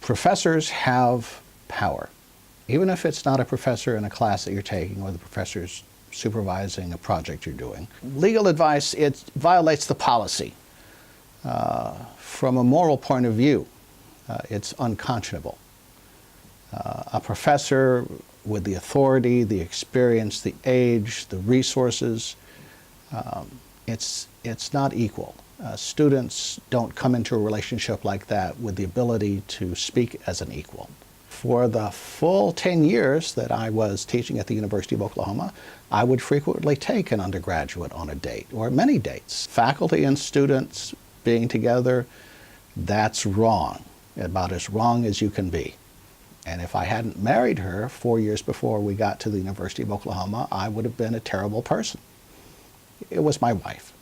Professors have power, even if it's not a professor in a class that you're taking or the professor's supervising a project you're doing. Legal advice, it violates the policy. From a moral point of view, it's unconscionable. A professor with the authority, the experience, the age, the resources, it's not equal. Students don't come into a relationship like that with the ability to speak as an equal. For the full 10 years that I was teaching at the University of Oklahoma, I would frequently take an undergraduate on a date, or many dates. Faculty and students being together, that's wrong, about as wrong as you can be. And if I hadn't married her 4 years before we got to the University of Oklahoma, I would have been a terrible person. It was my wife.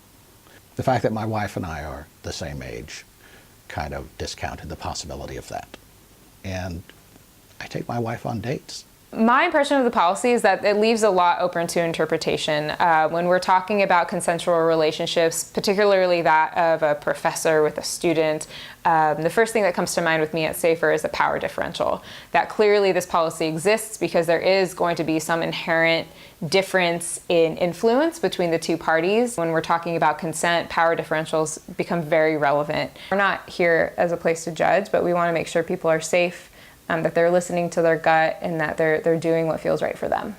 The fact that my wife and I are the same age kind of discounted the possibility of that. And I take my wife on dates. My impression of the policy is that it leaves a lot open to interpretation. When we're talking about consensual relationships, particularly that of a professor with a student, the first thing that comes to mind with me at Safer is a power differential. That clearly this policy exists because there is going to be some inherent difference in influence between the two parties. When we're talking about consent, power differentials become very relevant. We're not here as a place to judge, but we want to make sure people are safe, that they're listening to their gut, and that they're doing what feels right for them.